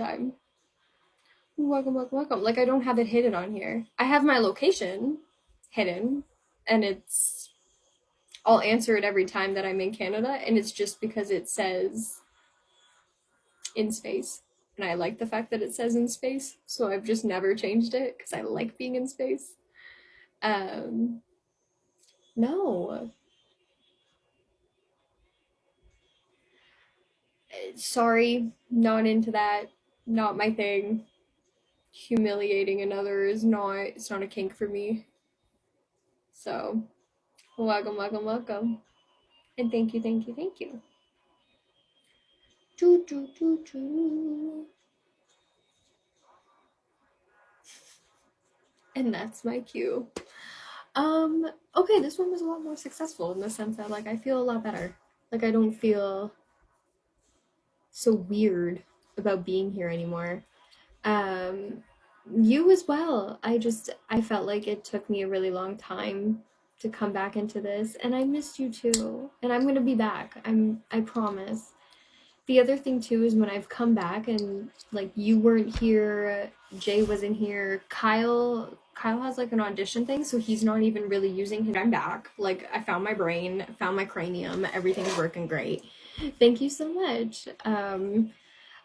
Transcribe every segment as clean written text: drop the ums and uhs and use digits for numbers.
time. Welcome, welcome, welcome. Like, I don't have it hidden on here. I have my location hidden, and I'll answer it every time that I'm in Canada, and it's just because it says in space. And I like the fact that it says in space, so I've just never changed it because I like being in space. No. Sorry, not into that. Not my thing. Humiliating another is not, it's not a kink for me. So, welcome, welcome, welcome. And thank you, thank you, thank you. Doo, doo, doo, doo. And that's my cue. Okay, this one was a lot more successful in the sense that, like, I feel a lot better. Like, I don't feel so weird about being here anymore. You as well. I felt like it took me a really long time to come back into this, and I missed you too. And I'm gonna be back. I promise. The other thing too is when I've come back and like you weren't here, Jay wasn't here, Kyle has like an audition thing, so he's not even really using his. I'm back. Like I found my brain, found my cranium, everything's working great. Thank you so much.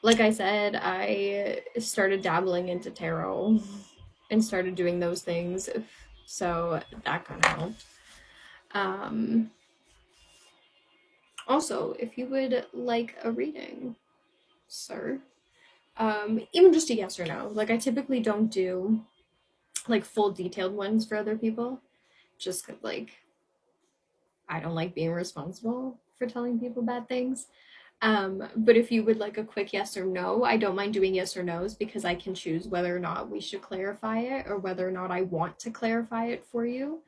Like I said, I started dabbling into tarot and started doing those things, so that kind of helped. Also, if you would like a reading, sir, even just a yes or no. Like I typically don't do like full detailed ones for other people, just 'cause, like I don't like being responsible for telling people bad things. But if you would like a quick yes or no, I don't mind doing yes or no's because I can choose whether or not we should clarify it or whether or not I want to clarify it for you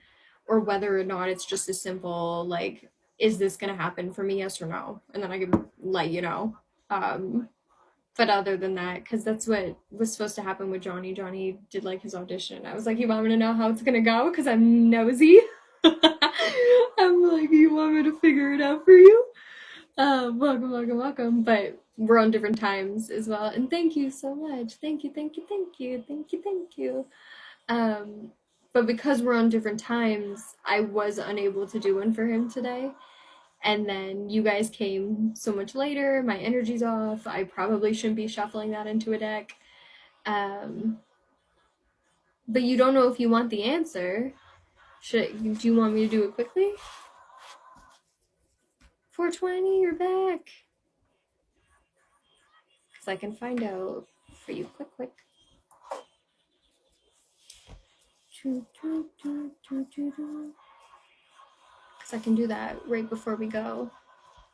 or whether or not it's just a simple, like, is this going to happen for me, yes or no? And then I can let you know. But other than that, because that's what was supposed to happen with Johnny. Johnny did like his audition. I was like, you want me to know how it's going to go? Because I'm nosy. I'm like, you want me to figure it out for you? Welcome, welcome, welcome. But we're on different times as well. And thank you so much. Thank you, thank you, thank you, thank you, thank you. But because we're on different times, I was unable to do one for him today. And then you guys came so much later. My energy's off. I probably shouldn't be shuffling that into a deck. But you don't know if you want the answer. Do you want me to do it quickly? 420, you're back. Because I can find out for you quick. Because I can do that right before we go.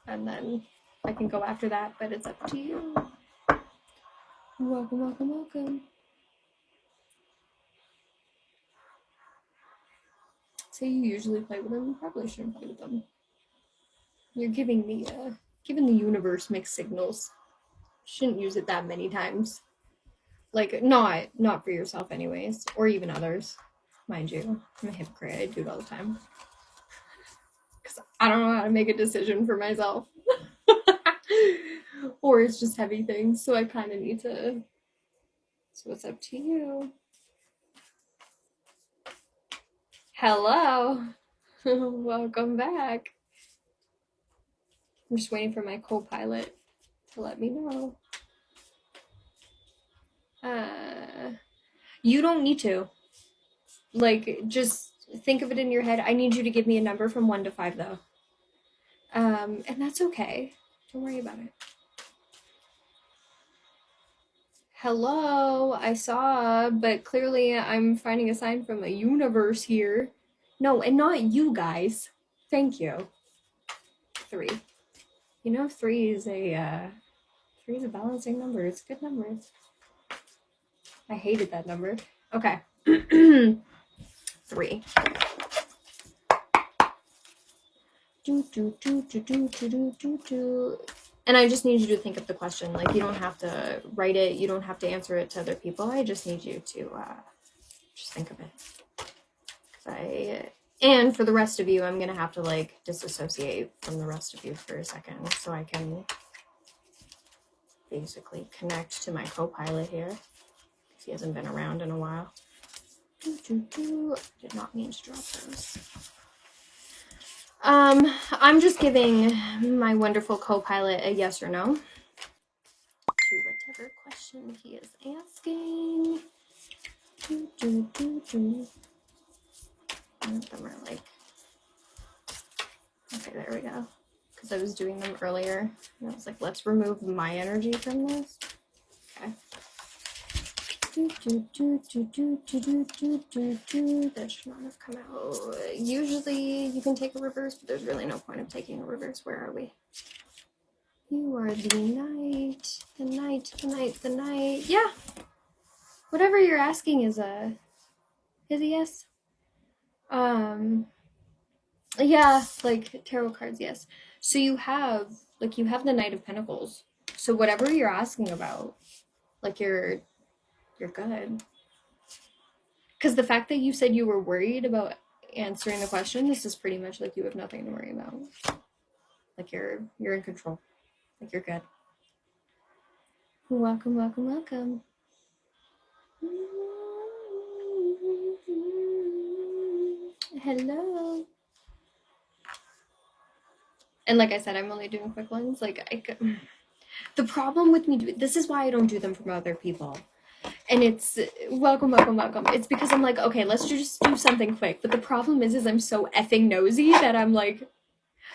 And then I can go after that, but it's up to you. Welcome, welcome, welcome. So you usually play with them, you probably shouldn't play with them. You're giving the universe mixed signals. Shouldn't use it that many times. Like, not for yourself anyways, or even others. Mind you, I'm a hypocrite, I do it all the time. Because I don't know how to make a decision for myself. Or it's just heavy things, so I kind of need to. So it's up to you. Hello. Welcome back. I'm just waiting for my co-pilot to let me know. You don't need to. Like, just think of it in your head. I need you to give me a number from 1 to 5, though. And that's okay. Don't worry about it. Hello, I saw, but clearly I'm finding a sign from the universe here. No, and not you guys. Thank you. 3. You know, 3 is a balancing number. It's a good number. I hated that number. Okay. 3. And I just need you to think of the question. Like, you don't have to write it. You don't have to answer it to other people. I just need you to just think of it. And for the rest of you, I'm going to have to, like, disassociate from the rest of you for a second so I can basically connect to my co-pilot here, because he hasn't been around in a while. Did not mean to drop those. I'm just giving my wonderful co-pilot a yes or no to whatever question he is asking. None of them are like, okay, there we go. Because I was doing them earlier, and I was like, let's remove my energy from this. Okay. That should not have come out. Usually you can take a reverse, but there's really no point of taking a reverse. Where are we? You are the night, the night, the night, the night. Yeah. Whatever you're asking is a yes. Yeah, like tarot cards, yes. So you have the Knight of Pentacles. So whatever you're asking about, like you're good. Because the fact that you said you were worried about answering the question, this is pretty much like you have nothing to worry about. Like you're in control. Like you're good. Welcome, welcome, welcome. Hello. And like I said, I'm only doing quick ones. Like the problem with me this is why I don't do them from other people. And it's welcome, welcome, welcome. It's because I'm like, okay, let's just do something quick. But the problem is I'm so effing nosy that I'm like,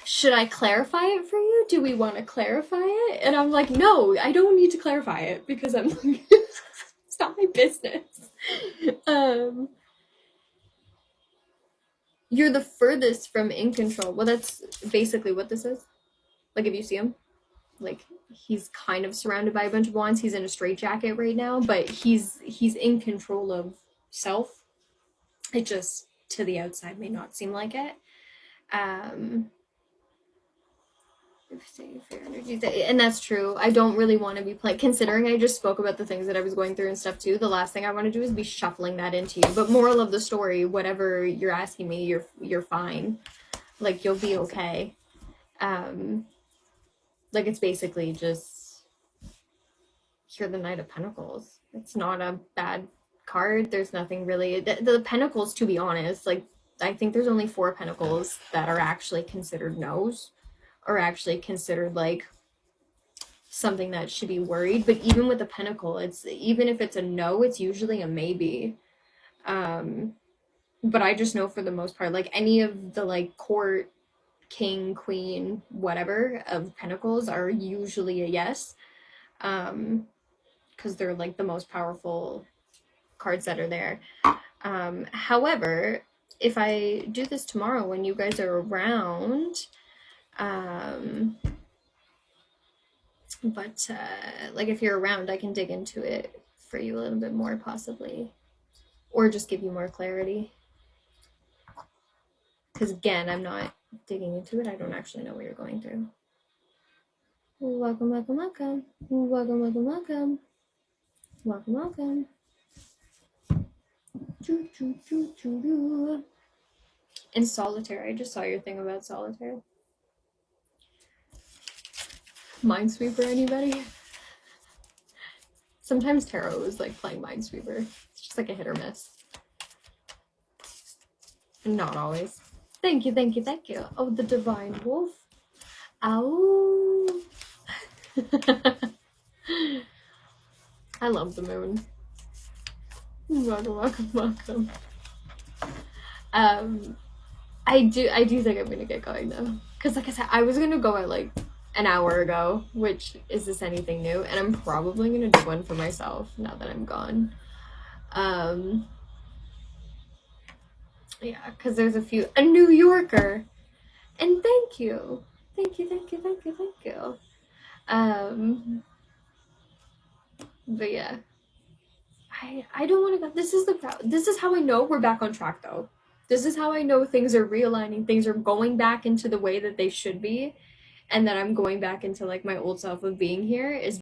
should I clarify it for you? Do we want to clarify it? And I'm like, no, I don't need to clarify it because I'm like, it's not my business. You're the furthest from in control. Well, that's basically what this is. Like, if you see him, like, he's kind of surrounded by a bunch of wands. He's in a straitjacket right now, but he's in control of self. It just, to the outside, may not seem like it. And that's true. I don't really want to be playing, considering I just spoke about the things that I was going through and stuff too. The last thing I want to do is be shuffling that into you. But moral of the story, whatever you're asking me, you're fine. Like, you'll be okay. Like, it's basically just, you're the Knight of Pentacles. It's not a bad card. There's nothing really, the Pentacles, to be honest, like, I think there's only 4 Pentacles that are actually considered no's, or actually considered like something that should be worried. But even with the Pentacle, it's, even if it's a no, it's usually a maybe. But I just know for the most part, like any of the like court, king, queen, whatever of Pentacles are usually a yes, because they're like the most powerful cards that are there. However, if I do this tomorrow when you guys are around, but like if you're around, I can dig into it for you a little bit more possibly, or just give you more clarity, because again, I'm not digging into it. I don't actually know what you're going through. Welcome, welcome, welcome. Welcome, welcome, welcome. Welcome, welcome. In Solitaire, I just saw your thing about Solitaire. Minesweeper, anybody? Sometimes tarot is like playing Minesweeper. It's just like a hit or miss. Not always. Thank you, thank you, thank you. Oh, the Divine Wolf. Ow. I love the moon. Welcome, welcome, welcome. I do think I'm gonna get going though, because like I said, I was gonna go at like an hour ago, which is this anything new, and I'm probably gonna do one for myself now that I'm gone. Yeah, because there's a New Yorker, and thank you, thank you, thank you, thank you, thank you. But yeah, I don't want to go. This is how I know we're back on track though. This is how I know things are realigning, things are going back into the way that they should be, and that I'm going back into like my old self of being here, is